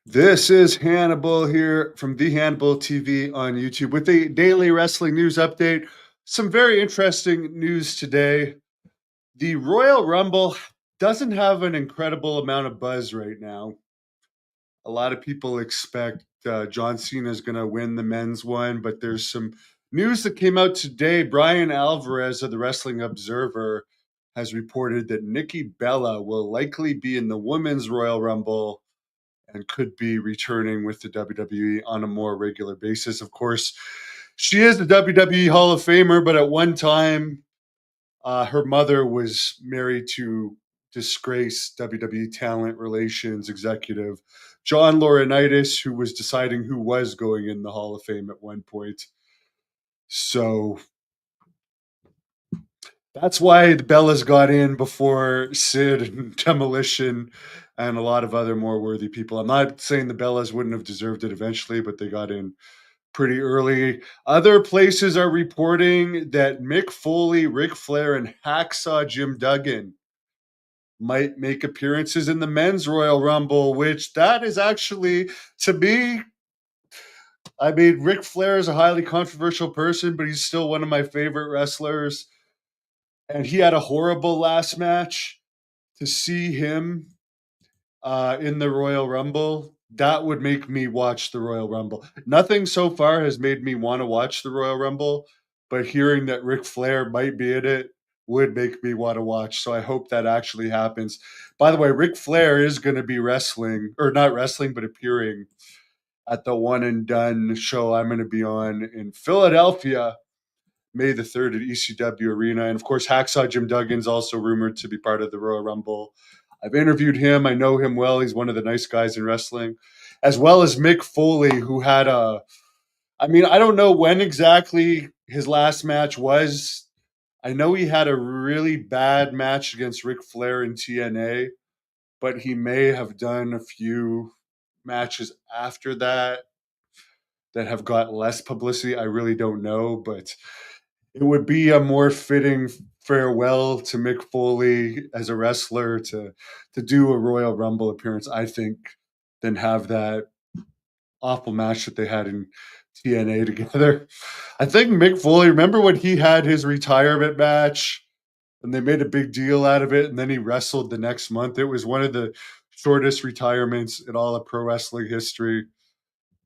This is Hannibal here from the Hannibal TV on YouTube with a daily wrestling news update. Some very interesting news today. The Royal Rumble doesn't have an incredible amount of buzz right now. A lot of people expect John Cena is going to win the men's one, but there's some news that came out today. Brian Alvarez of the Wrestling Observer has reported that Nikki Bella will likely be in the women's Royal Rumble and could be returning with the WWE on a more regular basis. Of course, she is the WWE Hall of Famer, but at one time, her mother was married to disgraced WWE talent relations executive John Laurinaitis, who was deciding who was going in the Hall of Fame at one point. So that's why the Bellas got in before Sid and Demolition and a lot of other more worthy people. I'm not saying the Bellas wouldn't have deserved it eventually, but they got in pretty early. Other places are reporting that Mick Foley, Ric Flair, and Hacksaw Jim Duggan might make appearances in the men's Royal Rumble, which that is actually, to me, I mean, Ric Flair is a highly controversial person, but he's still one of my favorite wrestlers. And he had a horrible last match. To see him in the Royal Rumble, that would make me watch the Royal Rumble. Nothing so far has made me want to watch the Royal Rumble, but hearing that Ric Flair might be in it would make me want to watch. So I hope that actually happens. By the way, Ric Flair is going to be wrestling, or not wrestling, but appearing at the One and Done show I'm going to be on in Philadelphia, May the 3rd at ECW Arena. And of course, Hacksaw Jim Duggan's also rumored to be part of the Royal Rumble. I've interviewed him. I know him well. He's one of the nice guys in wrestling, as well as Mick Foley, who had I mean, I don't know when exactly his last match was. I know he had a really bad match against Ric Flair in TNA, but he may have done a few matches after that have got less publicity. I really don't know, but it would be a more fitting farewell to Mick Foley as a wrestler to do a Royal Rumble appearance, I think, than have that awful match that they had in TNA together. I think Mick Foley, remember when he had his retirement match and they made a big deal out of it and then he wrestled the next month? It was one of the shortest retirements in all of pro wrestling history,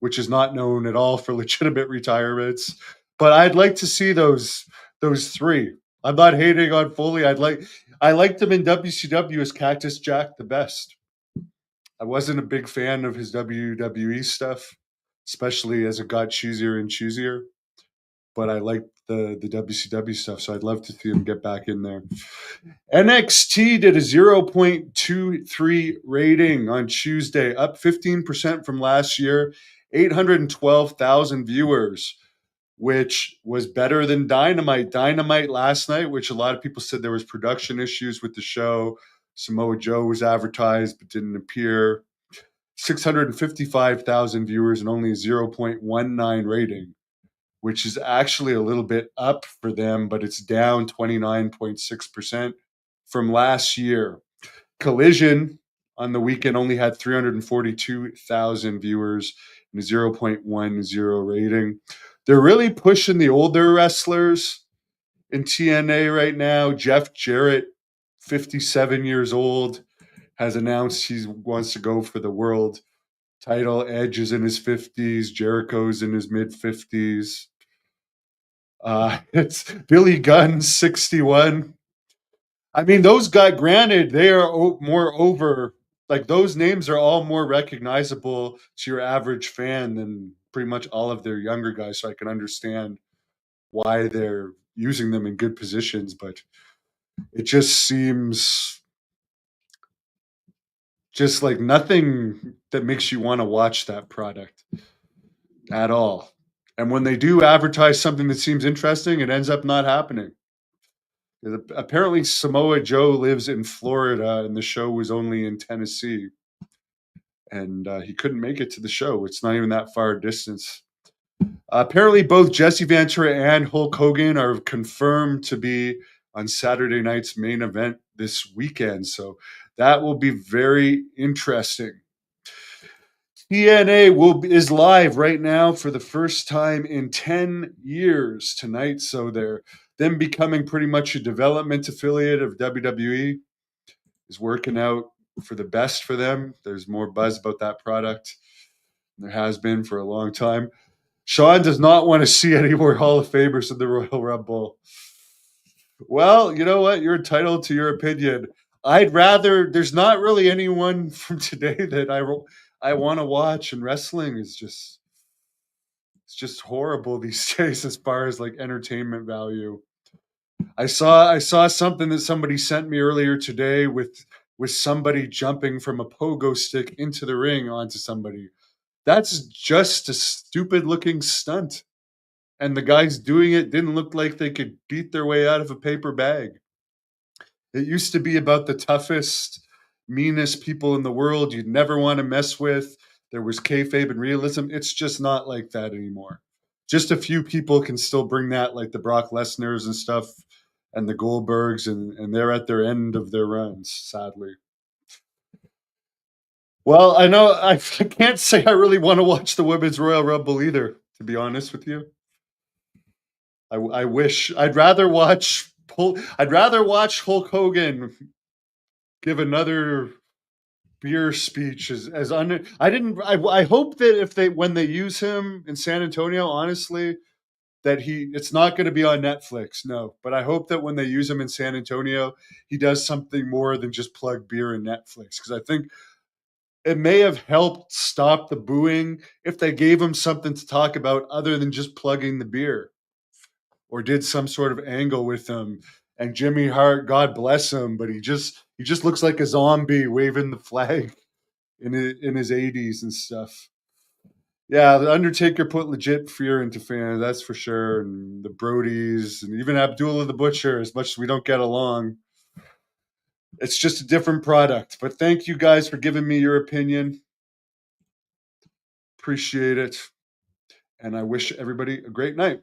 which is not known at all for legitimate retirements. But I'd like to see those three. I'm not hating on Foley. I liked him in WCW as Cactus Jack the best. I wasn't a big fan of his WWE stuff, especially as it got cheesier and cheesier. But I liked the WCW stuff, so I'd love to see him get back in there. NXT did a 0.23 rating on Tuesday, up 15% from last year, 812,000 viewers, which was better than Dynamite. Dynamite last night, which a lot of people said there was production issues with the show. Samoa Joe was advertised but didn't appear. 655,000 viewers and only a 0.19 rating, which is actually a little bit up for them, but it's down 29.6% from last year. Collision on the weekend only had 342,000 viewers and a 0.10 rating. They're really pushing the older wrestlers in TNA right now. Jeff Jarrett, 57 years old, has announced he wants to go for the world title. Edge is in his 50s. Jericho's in his mid 50s. It's Billy Gunn, 61. I mean, those guys, granted, they are more over, like, those names are all more recognizable to your average fan than pretty much all of their younger guys. So I can understand why they're using them in good positions, but it just seems just like nothing that makes you want to watch that product at all. And when they do advertise something that seems interesting, it ends up not happening. Apparently, Samoa Joe lives in Florida, and the show was only in Tennessee, and he couldn't make it to the show. It's not even that far a distance. Apparently, both Jesse Ventura and Hulk Hogan are confirmed to be on Saturday night's main event this weekend, so that will be very interesting. TNA is live right now for the first time in 10 years tonight. So they're them becoming pretty much a development affiliate of WWE is working out for the best for them. There's more buzz about that product than there has been for a long time. Sean does not want to see any more Hall of Famers in the Royal Rumble. Well, you know what? You're entitled to your opinion. I'd rather. There's not really anyone from today that I want to watch, and wrestling is just it's just horrible these days as far as like entertainment value. I saw something that somebody sent me earlier today with somebody jumping from a pogo stick into the ring onto somebody. That's just a stupid looking stunt. And the guys doing it didn't look like they could beat their way out of a paper bag. It used to be about the toughest, meanest people in the world you'd never want to mess with. There was kayfabe and realism. It's just not like that anymore. Just a few people can still bring that, like the Brock Lesnar's and stuff, and the Goldbergs, and they're at their end of their runs, sadly. Well, I know I can't say I really want to watch the Women's Royal Rumble either, to be honest with you. I wish I'd rather watch Hulk Hogan give another beer speech as I didn't I hope that if they when they use him in San Antonio, honestly, that it's not going to be on Netflix, no. But I hope that when they use him in San Antonio, he does something more than just plug beer and Netflix, because I think it may have helped stop the booing if they gave him something to talk about other than just plugging the beer, or did some sort of angle with him. And Jimmy Hart, God bless him, but he just looks like a zombie waving the flag in his 80s and stuff. Yeah, the Undertaker put legit fear into fans, that's for sure. And the Brodies, and even Abdullah the Butcher. As much as we don't get along, it's just a different product. But thank you guys for giving me your opinion. Appreciate it, and I wish everybody a great night.